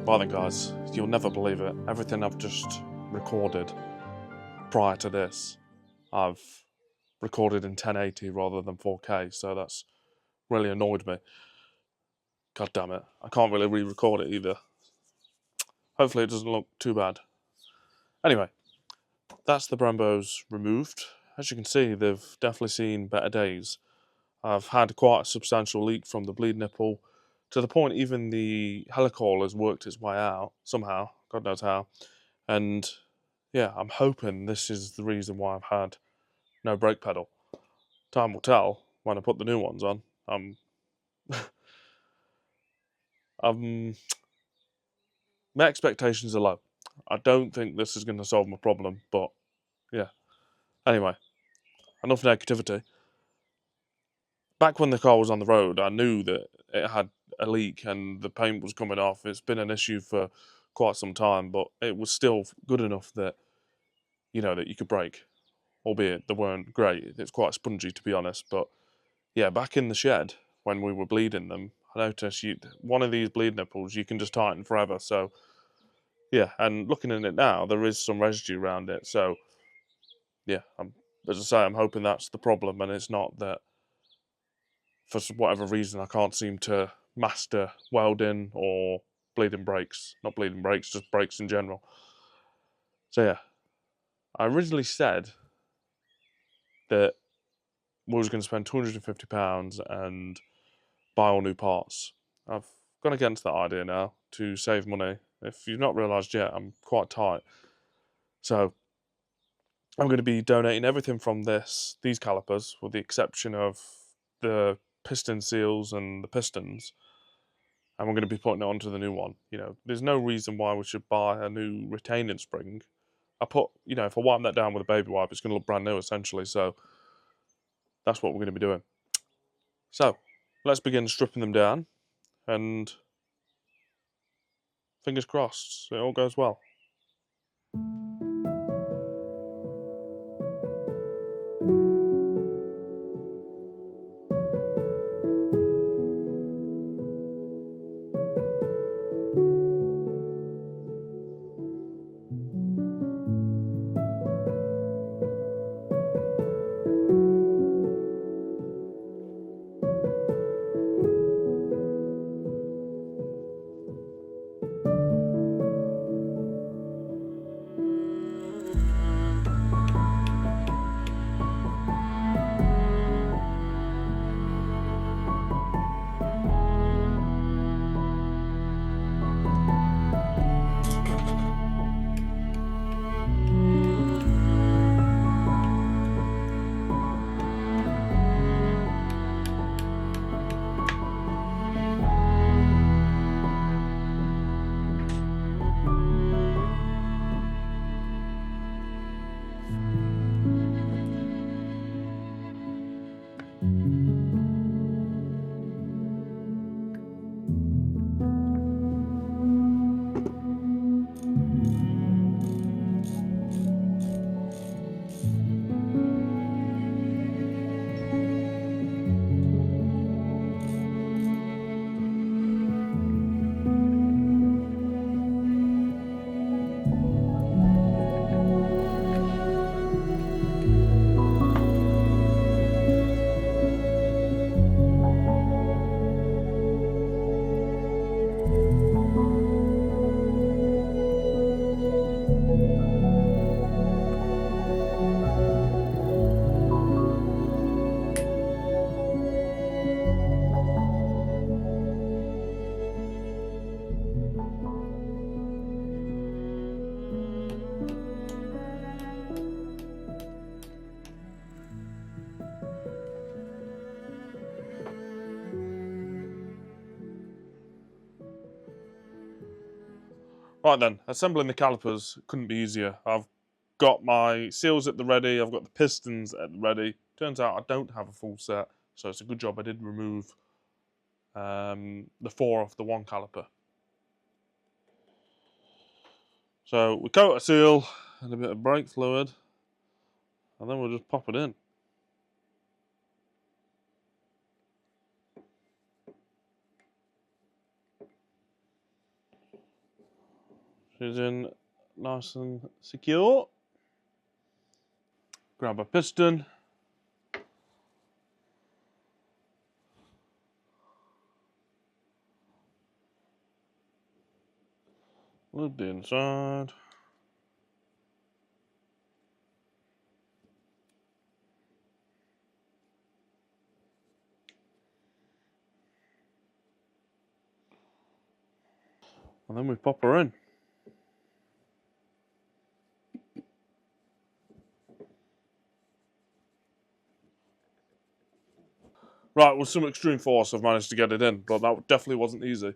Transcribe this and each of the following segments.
Well then guys, you'll never believe it. Everything I've just recorded prior to this, I've recorded in 1080 rather than 4K, so that's really annoyed me. God damn it. I can't really re-record it either. Hopefully it doesn't look too bad. Anyway, that's the Brembos removed. As you can see, they've definitely seen better days. I've had quite a substantial leak from the bleed nipple, to the point even the helical has worked its way out somehow, God knows how. And yeah, I'm hoping this is the reason why I've had no brake pedal. Time will tell when I put the new ones on. My expectations are low. I don't think this is going to solve my problem, but yeah. Anyway, enough negativity. Back when the car was on the road, I knew that it had a leak and the paint was coming off. It's been an issue for quite some time, but it was still good enough that, you know, that you could brake, albeit they weren't great. It's quite spongy, to be honest. But yeah, back in the shed when we were bleeding them, I noticed one of these bleed nipples you can just tighten forever. So yeah, and looking at it now, there is some residue around it. So yeah, as I say, I'm hoping that's the problem, and it's not that for whatever reason I can't seem to master welding or bleeding brakes. Not bleeding brakes, just brakes in general. So yeah, I originally said that we was going to spend £250 and buy all new parts. I've gone against that idea now to save money. If you've not realised yet, I'm quite tight. So I'm going to be donating everything from these calipers, with the exception of the piston seals and the pistons, and we're going to be putting it onto the new one. You know, there's no reason why we should buy a new retaining spring. If I wipe that down with a baby wipe, it's going to look brand new essentially. So that's what we're going to be doing. So let's begin stripping them down, and fingers crossed it all goes well. Right then, assembling the calipers couldn't be easier. I've got my seals at the ready, I've got the pistons at the ready. Turns out I don't have a full set, so it's a good job I did remove the 4 off the 1 caliper. So we coat a seal and a bit of brake fluid, and then we'll just pop it in. She's in nice and secure. Grab a piston. Lid the inside. And then we pop her in. Right, with some extreme force I've managed to get it in, but that definitely wasn't easy.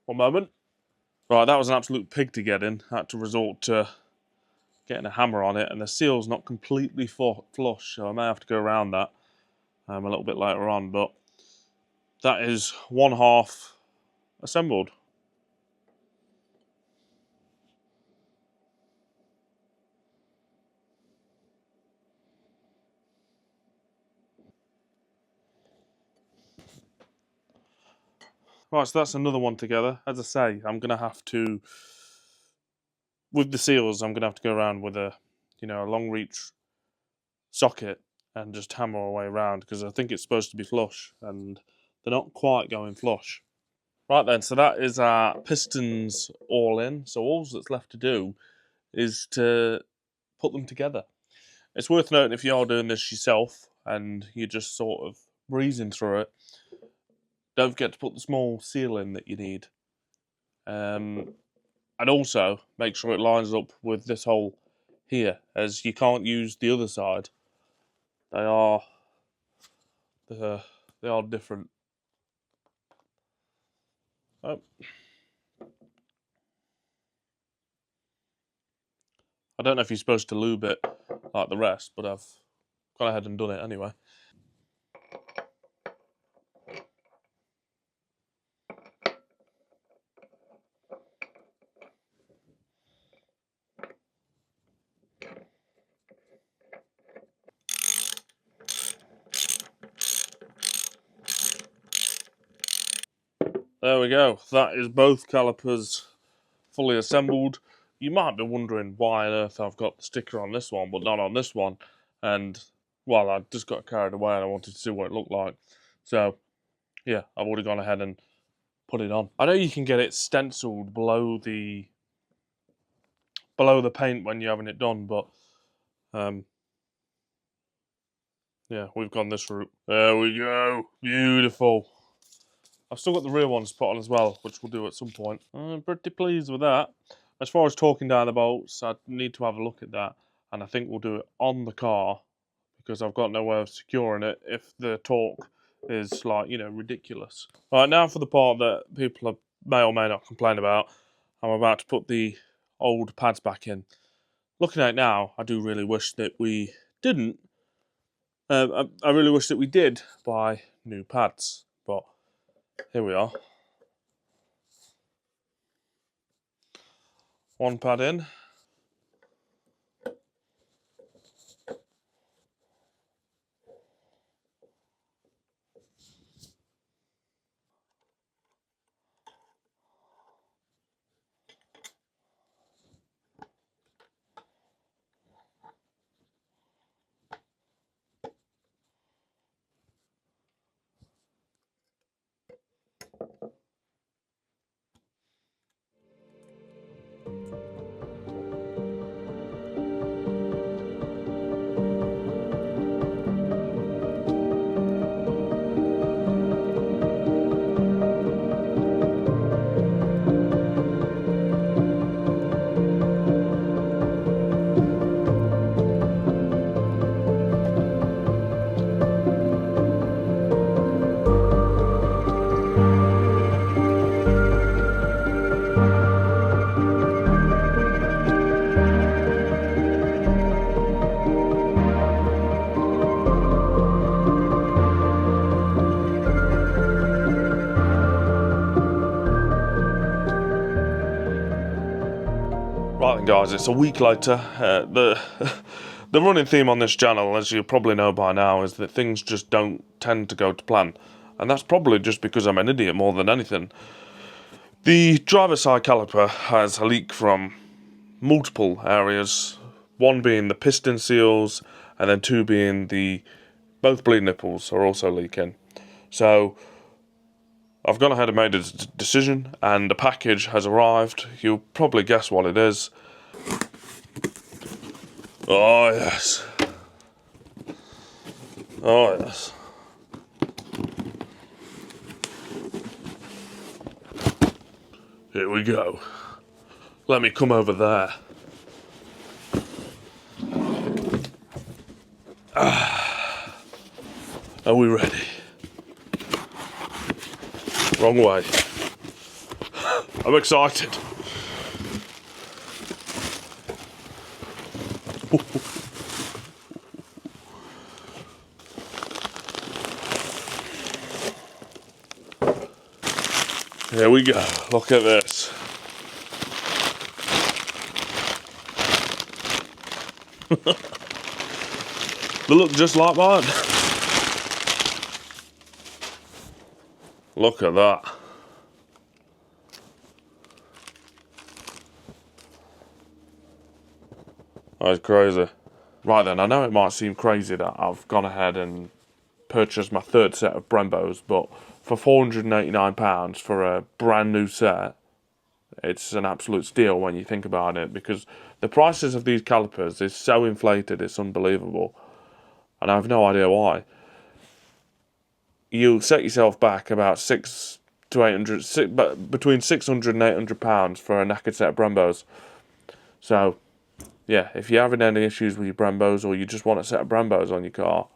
One moment. Right, that was an absolute pig to get in. I had to resort to getting a hammer on it, and the seal's not completely flush, so I may have to go around that a little bit later on, but that is 1/2 assembled. Right, so that's another one together. As I say, I'm going to have to, with the seals, I'm going to have to go around with a long reach socket and just hammer our way around, because I think it's supposed to be flush, and they're not quite going flush. Right then, so that is our pistons all in. So all that's left to do is to put them together. It's worth noting, if you're doing this yourself and you're just sort of breezing through it, don't forget to put the small seal in that you need. And also make sure it lines up with this hole here, as you can't use the other side. They are different. Oh. I don't know if you're supposed to lube it like the rest, but I've gone ahead and done it anyway. There we go. That is both calipers fully assembled. You might be wondering why on earth I've got the sticker on this one, but not on this one. And, well, I just got carried away and I wanted to see what it looked like. So, yeah, I've already gone ahead and put it on. I know you can get it stenciled below the paint when you're having it done, but yeah, we've gone this route. There we go. Beautiful. I've still got the rear ones put on as well, which we'll do at some point. I'm pretty pleased with that. As far as talking down the bolts, I need to have a look at that, and I think we'll do it on the car, because I've got no way of securing it if the torque is, like, ridiculous. Right, now for the part that people may or may not complain about. I'm about to put the old pads back in. Looking at it now, I do really wish that we didn't. I really wish that we did buy new pads, but here we are. One pad in. Right then guys, it's a week later. The running theme on this channel, as you probably know by now, is that things just don't tend to go to plan. And that's probably just because I'm an idiot more than anything. The driver's side caliper has a leak from multiple areas. One being the piston seals, and then two being the both bleed nipples are also leaking. So I've gone ahead and made a decision, and a package has arrived. You'll probably guess what it is. Oh yes. Oh yes. Here we go. Let me come over there. Are we ready? Wrong way. I'm excited. Here we go. Look at this. They look just like mine. Look at that. That's crazy. Right then, I know it might seem crazy that I've gone ahead and purchased my third set of Brembos, but for £489 for a brand new set, it's an absolute steal when you think about it, because the prices of these calipers is so inflated, it's unbelievable. And I have no idea why. You set yourself back about between £600 and £800 for a knackered set of Brembos. So, yeah, if you're having any issues with your Brembos, or you just want a set of Brembos on your car,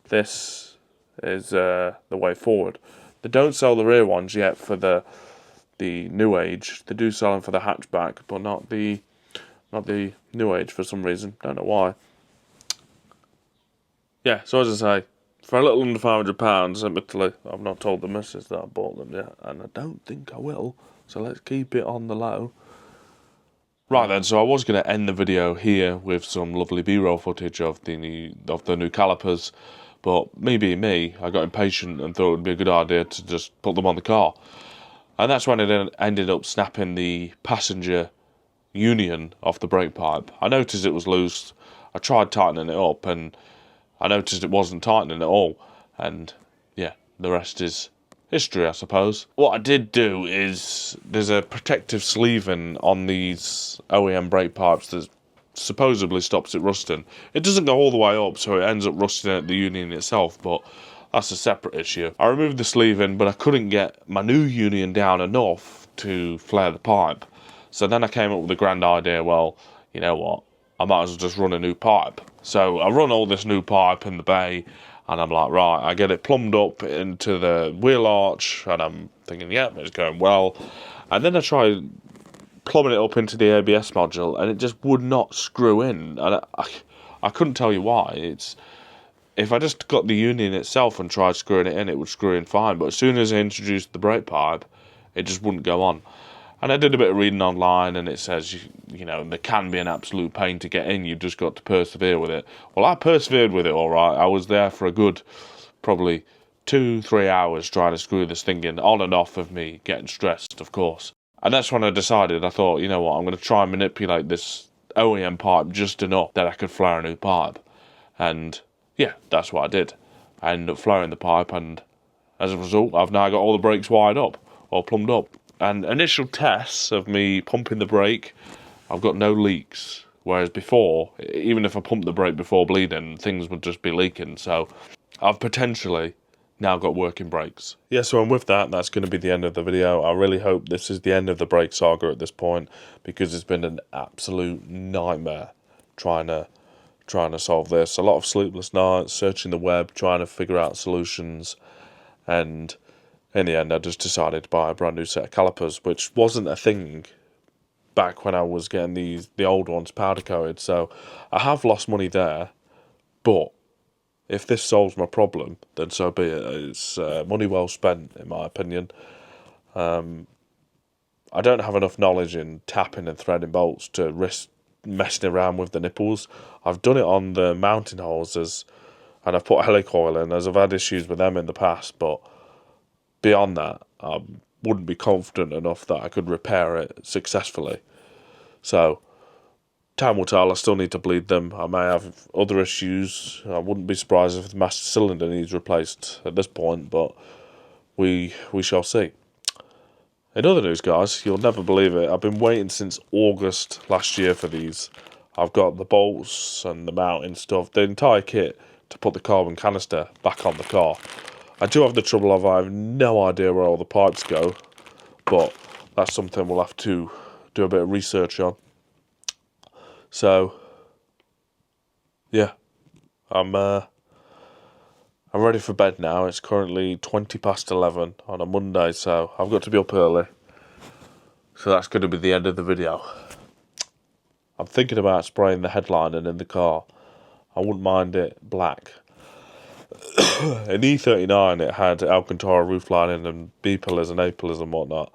this is the way forward. They don't sell the rear ones yet for the new age. They do sell them for the hatchback, but not the new age for some reason. Don't know why. Yeah, so as I say, for a little under £500, admittedly, I've not told the missus that I bought them yet, and I don't think I will, so let's keep it on the low. Right then, so I was going to end the video here with some lovely B-roll footage of the new calipers, but me being me, I got impatient and thought it would be a good idea to just put them on the car. And that's when it ended up snapping the passenger union off the brake pipe. I noticed it was loose. I tried tightening it up, and I noticed it wasn't tightening at all. And yeah, the rest is history, I suppose. What I did do is, there's a protective sleeving on these OEM brake pipes that supposedly stops it rusting. It doesn't go all the way up, so it ends up rusting at the union itself, but that's a separate issue. I removed the sleeving, but I couldn't get my new union down enough to flare the pipe. So then I came up with the grand idea, well, you know what, I might as well just run a new pipe. So I run all this new pipe in the bay, and I'm like, right, I get it plumbed up into the wheel arch, and I'm thinking, yeah, it's going well. And then I try plumbing it up into the ABS module, and it just would not screw in. And I couldn't tell you why. If I just got the union itself and tried screwing it in, it would screw in fine. But as soon as I introduced the brake pipe, it just wouldn't go on. And I did a bit of reading online, and it says, you know, there can be an absolute pain to get in. You've just got to persevere with it. Well, I persevered with it all right. I was there for a good, probably 2-3 hours trying to screw this thing in, on and off of me getting stressed, of course. And that's when I decided, I thought, you know what, I'm going to try and manipulate this OEM pipe just enough that I could flare a new pipe. And yeah, that's what I did. I ended up flaring the pipe, and as a result, I've now got all the brakes wired up, or plumbed up. And initial tests of me pumping the brake, I've got no leaks. Whereas before, even if I pumped the brake before bleeding, things would just be leaking. So I've potentially now got working brakes. Yeah, so and with that, that's going to be the end of the video. I really hope this is the end of the brake saga at this point, because it's been an absolute nightmare trying to solve this. A lot of sleepless nights, searching the web, trying to figure out solutions, and in the end I just decided to buy a brand new set of calipers, which wasn't a thing back when I was getting the old ones powder coated. So I have lost money there, but if this solves my problem, then so be it. It's money well spent, in my opinion. I don't have enough knowledge in tapping and threading bolts to risk messing around with the nipples. I've done it on the mounting holes, and I've put helicoil in, as I've had issues with them in the past, but beyond that, I wouldn't be confident enough that I could repair it successfully. So, time will tell. I still need to bleed them. I may have other issues. I wouldn't be surprised if the master cylinder needs replaced at this point, but we shall see. In other news, guys, you'll never believe it, I've been waiting since August last year for these. I've got the bolts and the mounting stuff, the entire kit to put the carbon canister back on the car. I do have the trouble of I have no idea where all the pipes go, but that's something we'll have to do a bit of research on. So, yeah, I'm ready for bed now. It's currently 11:20 on a Monday, so I've got to be up early. So that's going to be the end of the video. I'm thinking about spraying the headlining in the car. I wouldn't mind it black. In E39 it had Alcantara roof lining and B pillars and A pillars and whatnot,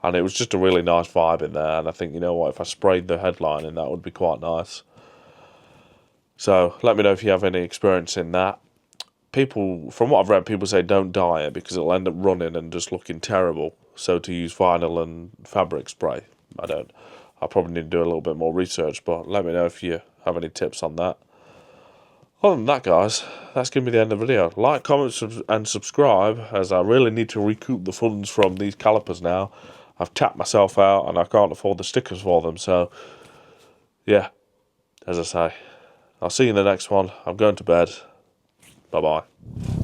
and it was just a really nice vibe in there, and I think, you know what, if I sprayed the headlining, that would be quite nice. So let me know if you have any experience in that. People, from what I've read, people say don't dye it because it'll end up running and just looking terrible, so to use vinyl and fabric spray. I probably need to do a little bit more research, but let me know if you have any tips on that. Other than that, guys, that's going to be the end of the video. Like, comment, and subscribe, as I really need to recoup the funds from these calipers now. I've tapped myself out and I can't afford the stickers for them, so yeah, as I say, I'll see you in the next one. I'm going to bed. Bye-bye.